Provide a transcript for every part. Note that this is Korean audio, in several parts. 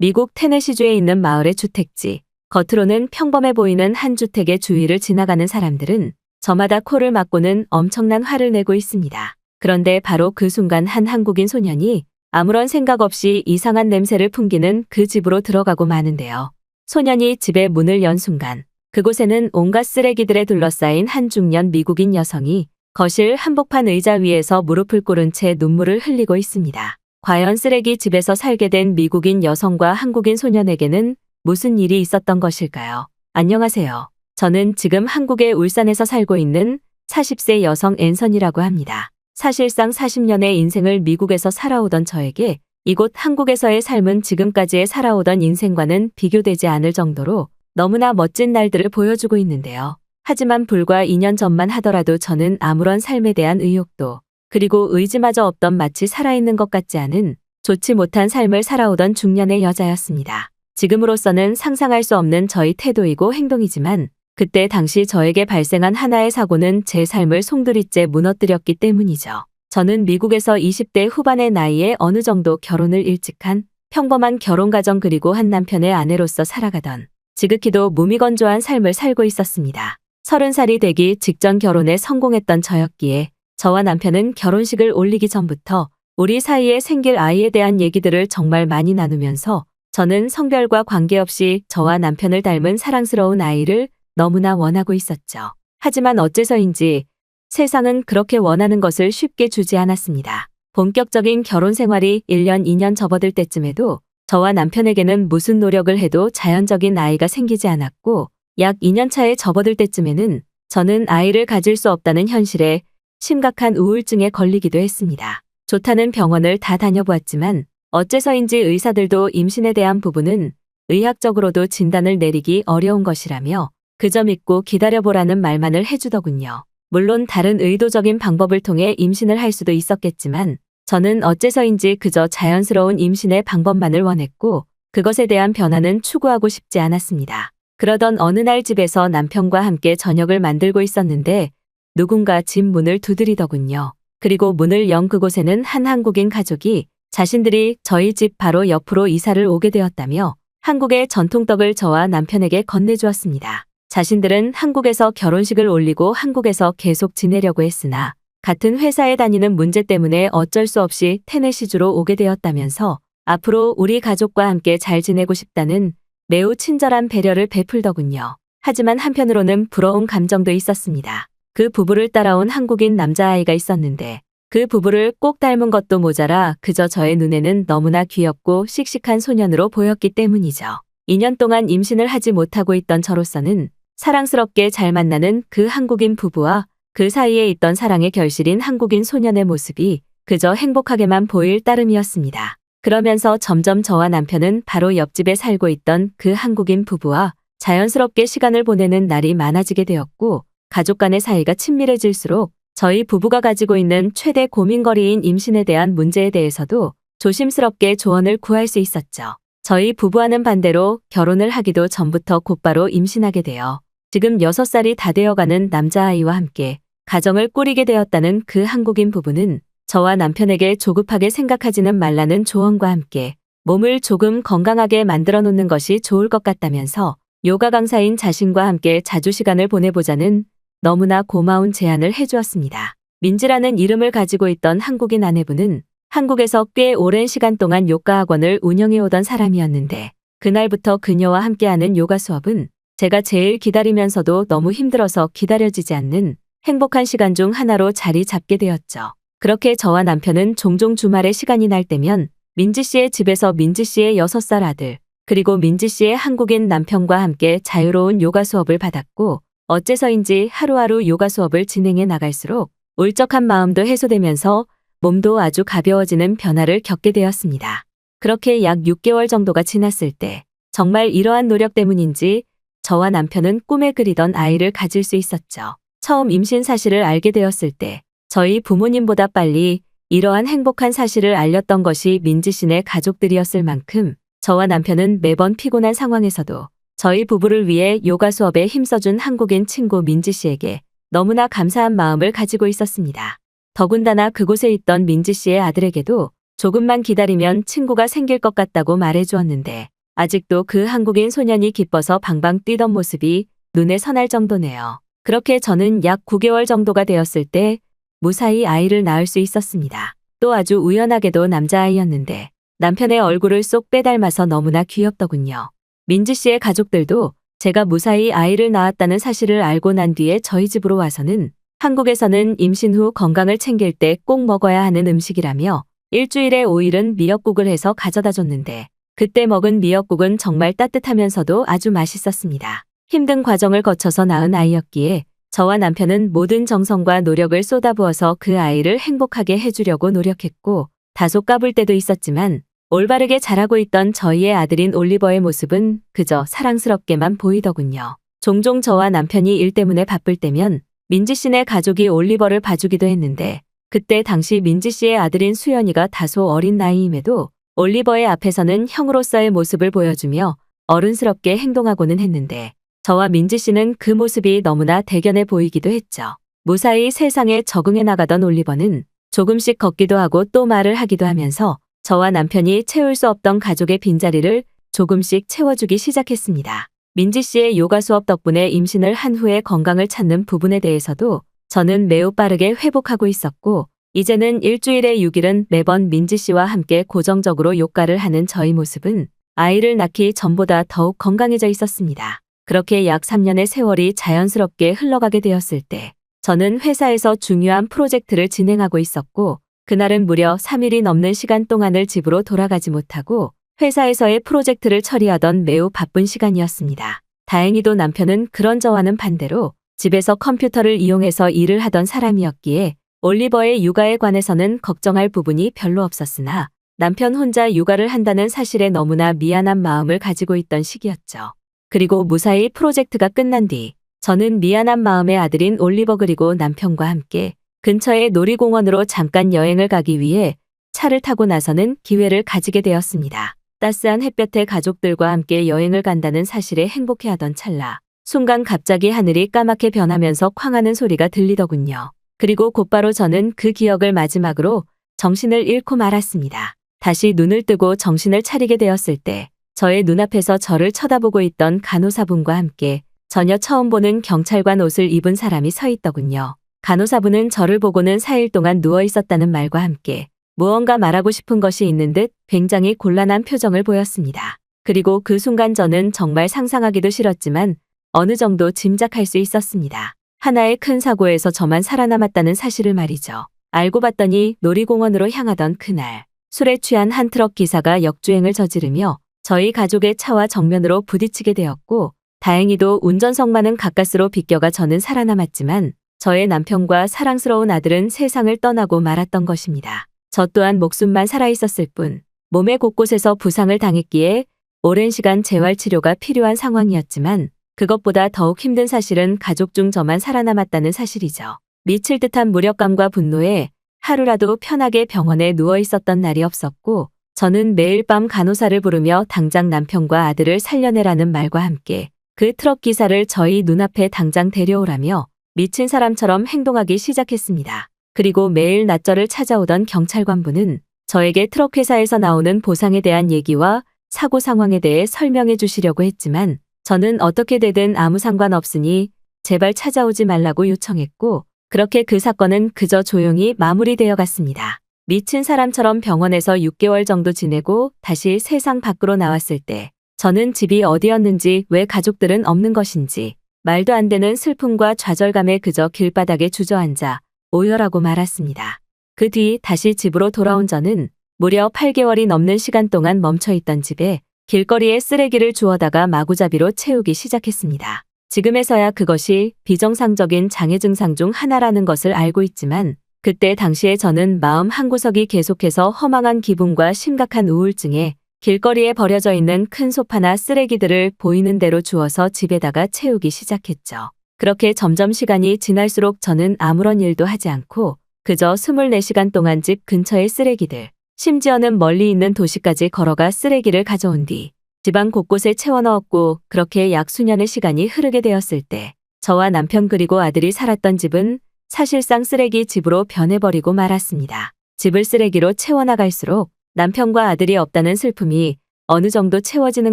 미국 테네시주에 있는 마을의 주택지. 겉으로는 평범해 보이는 한 주택의 주위를 지나가는 사람들은 저마다 코를 막고는 엄청난 화를 내고 있습니다. 그런데 바로 그 순간 한 한국인 소년이 아무런 생각 없이 이상한 냄새를 풍기는 그 집으로 들어가고 마는데요. 소년이 집의 문을 연 순간 그곳에는 온갖 쓰레기들에 둘러싸인 한 중년 미국인 여성이 거실 한복판 의자 위에서 무릎을 꿇은 채 눈물을 흘리고 있습니다. 과연 쓰레기 집에서 살게 된 미국인 여성과 한국인 소년에게는 무슨 일이 있었던 것일까요? 안녕하세요. 저는 지금 한국의 울산에서 살고 있는 40세 여성 앤선이라고 합니다. 사실상 40년의 인생을 미국에서 살아오던 저에게 이곳 한국에서의 삶은 지금까지의 살아오던 인생과는 비교되지 않을 정도로 너무나 멋진 날들을 보여주고 있는데요. 하지만 불과 2년 전만 하더라도 저는 아무런 삶에 대한 의욕도 그리고 의지마저 없던 마치 살아있는 것 같지 않은 좋지 못한 삶을 살아오던 중년의 여자였습니다. 지금으로서는 상상할 수 없는 저의 태도이고 행동이지만 그때 당시 저에게 발생한 하나의 사고는 제 삶을 송두리째 무너뜨렸기 때문이죠. 저는 미국에서 20대 후반의 나이에 어느 정도 결혼을 일찍 한 평범한 결혼가정 그리고 한 남편의 아내로서 살아가던 지극히도 무미건조한 삶을 살고 있었습니다. 30살이 되기 직전 결혼에 성공했던 저였기에 저와 남편은 결혼식을 올리기 전부터 우리 사이에 생길 아이에 대한 얘기들을 정말 많이 나누면서 저는 성별과 관계없이 저와 남편을 닮은 사랑스러운 아이를 너무나 원하고 있었죠. 하지만 어째서인지 세상은 그렇게 원하는 것을 쉽게 주지 않았습니다. 본격적인 결혼 생활이 1년, 2년 접어들 때쯤에도 저와 남편에게는 무슨 노력을 해도 자연적인 아이가 생기지 않았고 약 2년 차에 접어들 때쯤에는 저는 아이를 가질 수 없다는 현실에 심각한 우울증에 걸리기도 했습니다. 좋다는 병원을 다 다녀보았지만 어째서인지 의사들도 임신에 대한 부분은 의학적으로도 진단을 내리기 어려운 것이라며 그저 믿고 기다려보라는 말만을 해주더군요. 물론 다른 의도적인 방법을 통해 임신을 할 수도 있었겠지만 저는 어째서인지 그저 자연스러운 임신의 방법만을 원했고 그것에 대한 변화는 추구하고 싶지 않았습니다. 그러던 어느 날 집에서 남편과 함께 저녁을 만들고 있었는데 누군가 집 문을 두드리더군요. 그리고 문을 연 그곳에는 한 한국인 가족이 자신들이 저희 집 바로 옆으로 이사를 오게 되었다며 한국의 전통떡을 저와 남편에게 건네주었습니다. 자신들은 한국에서 결혼식을 올리고 한국에서 계속 지내려고 했으나 같은 회사에 다니는 문제 때문에 어쩔 수 없이 테네시주로 오게 되었다면서 앞으로 우리 가족과 함께 잘 지내고 싶다는 매우 친절한 배려를 베풀더군요. 하지만 한편으로는 부러운 감정도 있었습니다. 그 부부를 따라온 한국인 남자아이가 있었는데 그 부부를 꼭 닮은 것도 모자라 그저 저의 눈에는 너무나 귀엽고 씩씩한 소년으로 보였기 때문이죠. 2년 동안 임신을 하지 못하고 있던 저로서는 사랑스럽게 잘 만나는 그 한국인 부부와 그 사이에 있던 사랑의 결실인 한국인 소년의 모습이 그저 행복하게만 보일 따름이었습니다. 그러면서 점점 저와 남편은 바로 옆집에 살고 있던 그 한국인 부부와 자연스럽게 시간을 보내는 날이 많아지게 되었고 가족 간의 사이가 친밀해질수록 저희 부부가 가지고 있는 최대 고민거리인 임신에 대한 문제에 대해서도 조심스럽게 조언을 구할 수 있었죠. 저희 부부와는 반대로 결혼을 하기도 전부터 곧바로 임신하게 되어 지금 6살이 다 되어가는 남자아이와 함께 가정을 꾸리게 되었다는 그 한국인 부부는 저와 남편에게 조급하게 생각하지는 말라는 조언과 함께 몸을 조금 건강하게 만들어 놓는 것이 좋을 것 같다면서 요가 강사인 자신과 함께 자주 시간을 보내보자는 너무나 고마운 제안을 해주었습니다. 민지라는 이름을 가지고 있던 한국인 아내분은 한국에서 꽤 오랜 시간 동안 요가 학원을 운영해 오던 사람이었는데 그날부터 그녀와 함께하는 요가 수업은 제가 제일 기다리면서도 너무 힘들어서 기다려지지 않는 행복한 시간 중 하나로 자리 잡게 되었죠. 그렇게 저와 남편은 종종 주말에 시간이 날 때면 민지 씨의 집에서 민지 씨의 6살 아들 그리고 민지 씨의 한국인 남편과 함께 자유로운 요가 수업을 받았고 어째서인지 하루하루 요가 수업을 진행해 나갈수록 울적한 마음도 해소되면서 몸도 아주 가벼워지는 변화를 겪게 되었습니다. 그렇게 약 6개월 정도가 지났을 때 정말 이러한 노력 때문인지 저와 남편은 꿈에 그리던 아이를 가질 수 있었죠. 처음 임신 사실을 알게 되었을 때 저희 부모님보다 빨리 이러한 행복한 사실을 알렸던 것이 민지 씨네 가족들이었을 만큼 저와 남편은 매번 피곤한 상황에서도 저희 부부를 위해 요가 수업에 힘써준 한국인 친구 민지 씨에게 너무나 감사한 마음을 가지고 있었습니다. 더군다나 그곳에 있던 민지 씨의 아들에게도 조금만 기다리면 친구가 생길 것 같다고 말해주었는데 아직도 그 한국인 소년이 기뻐서 방방 뛰던 모습이 눈에 선할 정도네요. 그렇게 저는 약 9개월 정도가 되었을 때 무사히 아이를 낳을 수 있었습니다. 또 아주 우연하게도 남자아이였는데 남편의 얼굴을 쏙 빼닮아서 너무나 귀엽더군요. 민지 씨의 가족들도 제가 무사히 아이를 낳았다는 사실을 알고 난 뒤에 저희 집으로 와서는 한국에서는 임신 후 건강을 챙길 때 꼭 먹어야 하는 음식이라며 일주일에 5일은 미역국을 해서 가져다 줬는데 그때 먹은 미역국은 정말 따뜻하면서도 아주 맛있었습니다. 힘든 과정을 거쳐서 낳은 아이였기에 저와 남편은 모든 정성과 노력을 쏟아부어서 그 아이를 행복하게 해주려고 노력했고 다소 까불 때도 있었지만 올바르게 자라고 있던 저희의 아들인 올리버의 모습은 그저 사랑스럽게만 보이더군요. 종종 저와 남편이 일 때문에 바쁠 때면 민지 씨네 가족이 올리버를 봐주기도 했는데 그때 당시 민지 씨의 아들인 수연이가 다소 어린 나이임에도 올리버의 앞에서는 형으로서의 모습을 보여주며 어른스럽게 행동하고는 했는데 저와 민지 씨는 그 모습이 너무나 대견해 보이기도 했죠. 무사히 세상에 적응해 나가던 올리버는 조금씩 걷기도 하고 또 말을 하기도 하면서 저와 남편이 채울 수 없던 가족의 빈자리를 조금씩 채워주기 시작했습니다. 민지 씨의 요가 수업 덕분에 임신을 한 후에 건강을 찾는 부분에 대해서도 저는 매우 빠르게 회복하고 있었고 이제는 일주일에 6일은 매번 민지 씨와 함께 고정적으로 요가를 하는 저희 모습은 아이를 낳기 전보다 더욱 건강해져 있었습니다. 그렇게 약 3년의 세월이 자연스럽게 흘러가게 되었을 때 저는 회사에서 중요한 프로젝트를 진행하고 있었고 그날은 무려 3일이 넘는 시간 동안을 집으로 돌아가지 못하고 회사에서의 프로젝트를 처리하던 매우 바쁜 시간이었습니다. 다행히도 남편은 그런 저와는 반대로 집에서 컴퓨터를 이용해서 일을 하던 사람이었기에 올리버의 육아에 관해서는 걱정할 부분이 별로 없었으나 남편 혼자 육아를 한다는 사실에 너무나 미안한 마음을 가지고 있던 시기였죠. 그리고 무사히 프로젝트가 끝난 뒤 저는 미안한 마음의 아들인 올리버 그리고 남편과 함께 근처의 놀이공원으로 잠깐 여행을 가기 위해 차를 타고 나서는 기회를 가지게 되었습니다. 따스한 햇볕에 가족들과 함께 여행을 간다는 사실에 행복해하던 찰나 순간 갑자기 하늘이 까맣게 변하면서 쾅하는 소리가 들리더군요. 그리고 곧바로 저는 그 기억을 마지막으로 정신을 잃고 말았습니다. 다시 눈을 뜨고 정신을 차리게 되었을 때 저의 눈앞에서 저를 쳐다보고 있던 간호사분과 함께 전혀 처음 보는 경찰관 옷을 입은 사람이 서 있더군요. 간호사분은 저를 보고는 4일 동안 누워 있었다는 말과 함께 무언가 말하고 싶은 것이 있는 듯 굉장히 곤란한 표정을 보였습니다. 그리고 그 순간 저는 정말 상상하기도 싫었지만 어느 정도 짐작할 수 있었습니다. 하나의 큰 사고에서 저만 살아남았다는 사실을 말이죠. 알고 봤더니 놀이공원으로 향하던 그날 술에 취한 한 트럭 기사가 역주행을 저지르며 저희 가족의 차와 정면으로 부딪히게 되었고 다행히도 운전석만은 가까스로 비껴가 저는 살아남았지만 저의 남편과 사랑스러운 아들은 세상을 떠나고 말았던 것입니다. 저 또한 목숨만 살아있었을 뿐 몸의 곳곳에서 부상을 당했기에 오랜 시간 재활치료가 필요한 상황이었지만 그것보다 더욱 힘든 사실은 가족 중 저만 살아남았다는 사실이죠. 미칠 듯한 무력감과 분노에 하루라도 편하게 병원에 누워 있었던 날이 없었고 저는 매일 밤 간호사를 부르며 당장 남편과 아들을 살려내라는 말과 함께 그 트럭 기사를 저희 눈앞에 당장 데려오라며 미친 사람처럼 행동하기 시작했습니다. 그리고 매일 낮저를 찾아오던 경찰관분은 저에게 트럭 회사에서 나오는 보상에 대한 얘기와 사고 상황에 대해 설명해 주시려고 했지만 저는 어떻게 되든 아무 상관없으니 제발 찾아오지 말라고 요청했고 그렇게 그 사건은 그저 조용히 마무리되어 갔습니다. 미친 사람처럼 병원에서 6개월 정도 지내고 다시 세상 밖으로 나왔을 때 저는 집이 어디였는지 왜 가족들은 없는 것인지 말도 안 되는 슬픔과 좌절감에 그저 길바닥에 주저앉아 오열하고 말았습니다. 그 뒤 다시 집으로 돌아온 저는 무려 8개월이 넘는 시간 동안 멈춰있던 집에 길거리에 쓰레기를 주워다가 마구잡이로 채우기 시작했습니다. 지금에서야 그것이 비정상적인 장애 증상 중 하나라는 것을 알고 있지만 그때 당시에 저는 마음 한구석이 계속해서 허망한 기분과 심각한 우울증에 길거리에 버려져 있는 큰 소파나 쓰레기들을 보이는 대로 주워서 집에다가 채우기 시작했죠. 그렇게 점점 시간이 지날수록 저는 아무런 일도 하지 않고 그저 24시간 동안 집 근처의 쓰레기들, 심지어는 멀리 있는 도시까지 걸어가 쓰레기를 가져온 뒤 집안 곳곳에 채워넣었고 그렇게 약 수년의 시간이 흐르게 되었을 때 저와 남편 그리고 아들이 살았던 집은 사실상 쓰레기 집으로 변해버리고 말았습니다. 집을 쓰레기로 채워나갈수록 남편과 아들이 없다는 슬픔이 어느 정도 채워지는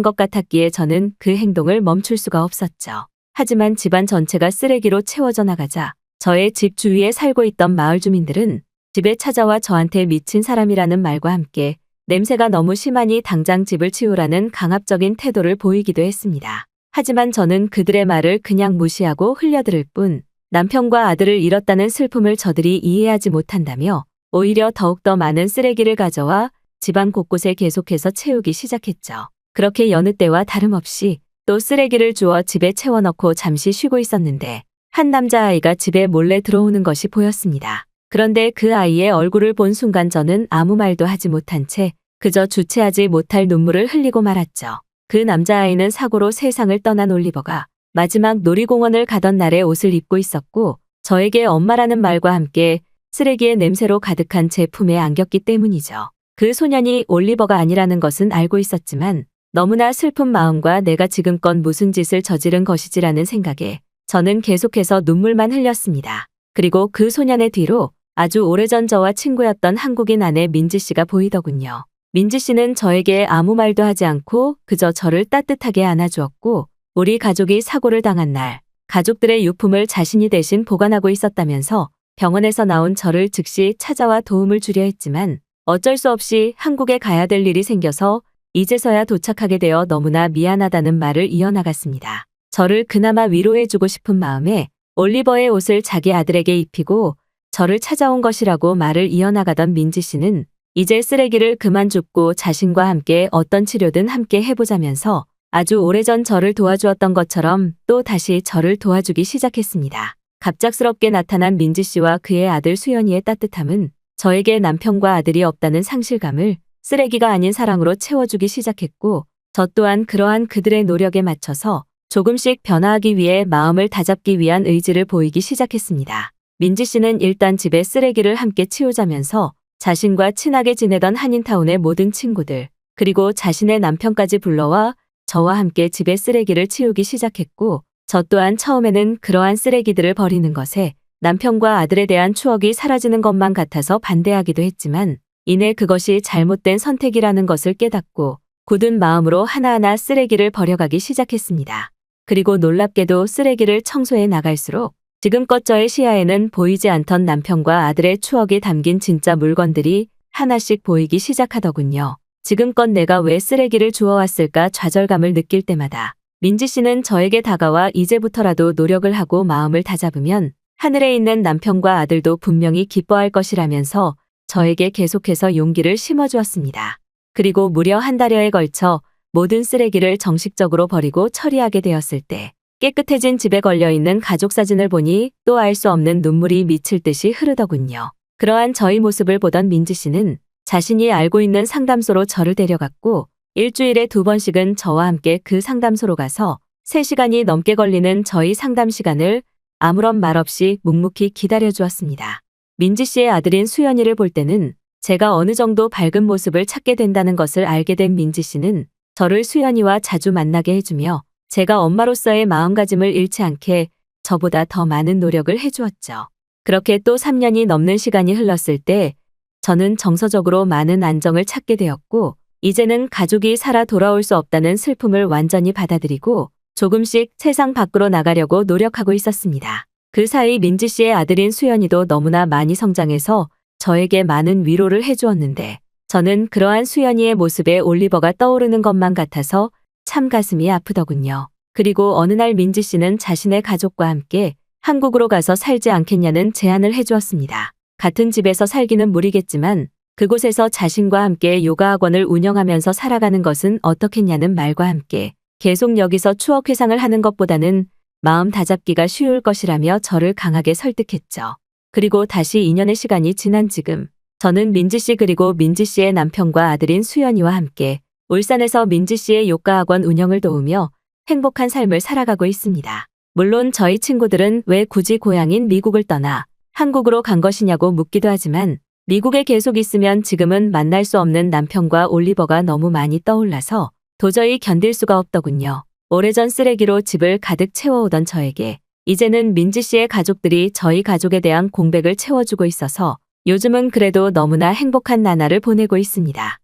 것 같았기에 저는 그 행동을 멈출 수가 없었죠. 하지만 집안 전체가 쓰레기로 채워져 나가자 저의 집 주위에 살고 있던 마을 주민들은 집에 찾아와 저한테 미친 사람이라는 말과 함께 냄새가 너무 심하니 당장 집을 치우라는 강압적인 태도를 보이기도 했습니다. 하지만 저는 그들의 말을 그냥 무시하고 흘려들을 뿐 남편과 아들을 잃었다는 슬픔을 저들이 이해하지 못한다며 오히려 더욱더 많은 쓰레기를 가져와 집안 곳곳에 계속해서 채우기 시작했죠. 그렇게 여느 때와 다름없이 또 쓰레기를 주워 집에 채워넣고 잠시 쉬고 있었는데 한 남자아이가 집에 몰래 들어오는 것이 보였습니다. 그런데 그 아이의 얼굴을 본 순간 저는 아무 말도 하지 못한 채 그저 주체하지 못할 눈물을 흘리고 말았죠. 그 남자아이는 사고로 세상을 떠난 올리버가 마지막 놀이공원을 가던 날의 옷을 입고 있었고 저에게 엄마라는 말과 함께 쓰레기의 냄새로 가득한 제 품에 안겼기 때문이죠. 그 소년이 올리버가 아니라는 것은 알고 있었지만 너무나 슬픈 마음과 내가 지금껏 무슨 짓을 저지른 것이지라는 생각에 저는 계속해서 눈물만 흘렸습니다. 그리고 그 소년의 뒤로 아주 오래전 저와 친구였던 한국인 아내 민지 씨가 보이더군요. 민지 씨는 저에게 아무 말도 하지 않고 그저 저를 따뜻하게 안아주었고 우리 가족이 사고를 당한 날 가족들의 유품을 자신이 대신 보관하고 있었다면서 병원에서 나온 저를 즉시 찾아와 도움을 주려 했지만 어쩔 수 없이 한국에 가야 될 일이 생겨서 이제서야 도착하게 되어 너무나 미안하다는 말을 이어나갔습니다. 저를 그나마 위로해주고 싶은 마음에 올리버의 옷을 자기 아들에게 입히고 저를 찾아온 것이라고 말을 이어나가던 민지 씨는 이제 쓰레기를 그만 줍고 자신과 함께 어떤 치료든 함께 해보자면서 아주 오래전 저를 도와주었던 것처럼 또 다시 저를 도와주기 시작했습니다. 갑작스럽게 나타난 민지 씨와 그의 아들 수연이의 따뜻함은 저에게 남편과 아들이 없다는 상실감을 쓰레기가 아닌 사랑으로 채워주기 시작했고 저 또한 그러한 그들의 노력에 맞춰서 조금씩 변화하기 위해 마음을 다잡기 위한 의지를 보이기 시작했습니다. 민지 씨는 일단 집에 쓰레기를 함께 치우자면서 자신과 친하게 지내던 한인타운의 모든 친구들 그리고 자신의 남편까지 불러와 저와 함께 집에 쓰레기를 치우기 시작했고 저 또한 처음에는 그러한 쓰레기들을 버리는 것에 남편과 아들에 대한 추억이 사라지는 것만 같아서 반대하기도 했지만 이내 그것이 잘못된 선택이라는 것을 깨닫고 굳은 마음으로 하나하나 쓰레기를 버려가기 시작했습니다. 그리고 놀랍게도 쓰레기를 청소해 나갈수록 지금껏 저의 시야에는 보이지 않던 남편과 아들의 추억이 담긴 진짜 물건들이 하나씩 보이기 시작하더군요. 지금껏 내가 왜 쓰레기를 주워왔을까 좌절감을 느낄 때마다 민지 씨는 저에게 다가와 이제부터라도 노력을 하고 마음을 다잡으면 하늘에 있는 남편과 아들도 분명히 기뻐할 것이라면서 저에게 계속해서 용기를 심어주었습니다. 그리고 무려 한 달여에 걸쳐 모든 쓰레기를 정식적으로 버리고 처리하게 되었을 때 깨끗해진 집에 걸려있는 가족 사진을 보니 또 알 수 없는 눈물이 미칠 듯이 흐르더군요. 그러한 저희 모습을 보던 민지 씨는 자신이 알고 있는 상담소로 저를 데려갔고 일주일에 2번씩은 저와 함께 그 상담소로 가서 3시간이 넘게 걸리는 저희 상담 시간을 아무런 말 없이 묵묵히 기다려 주었습니다. 민지 씨의 아들인 수연이를 볼 때는 제가 어느 정도 밝은 모습을 찾게 된다는 것을 알게 된 민지 씨는 저를 수연이와 자주 만나게 해주며 제가 엄마로서의 마음가짐을 잃지 않게 저보다 더 많은 노력을 해주었죠. 그렇게 또 3년이 넘는 시간이 흘렀을 때 저는 정서적으로 많은 안정을 찾게 되었고 이제는 가족이 살아 돌아올 수 없다는 슬픔을 완전히 받아들이고 조금씩 세상 밖으로 나가려고 노력하고 있었습니다. 그 사이 민지 씨의 아들인 수연이도 너무나 많이 성장해서 저에게 많은 위로를 해주었는데 저는 그러한 수연이의 모습에 올리버가 떠오르는 것만 같아서 참 가슴이 아프더군요. 그리고 어느 날 민지 씨는 자신의 가족과 함께 한국으로 가서 살지 않겠냐는 제안을 해주었습니다. 같은 집에서 살기는 무리겠지만 그곳에서 자신과 함께 요가 학원을 운영하면서 살아가는 것은 어떻겠냐는 말과 함께 계속 여기서 추억 회상을 하는 것보다는 마음 다잡기가 쉬울 것이라며 저를 강하게 설득했죠. 그리고 다시 2년의 시간이 지난 지금 저는 민지 씨 그리고 민지 씨의 남편과 아들인 수연이와 함께 울산에서 민지 씨의 요가 학원 운영을 도우며 행복한 삶을 살아가고 있습니다. 물론 저희 친구들은 왜 굳이 고향인 미국을 떠나 한국으로 간 것이냐고 묻기도 하지만 미국에 계속 있으면 지금은 만날 수 없는 남편과 올리버가 너무 많이 떠올라서 도저히 견딜 수가 없더군요. 오래전 쓰레기로 집을 가득 채워오던 저에게 이제는 민지 씨의 가족들이 저희 가족에 대한 공백을 채워주고 있어서 요즘은 그래도 너무나 행복한 나날을 보내고 있습니다.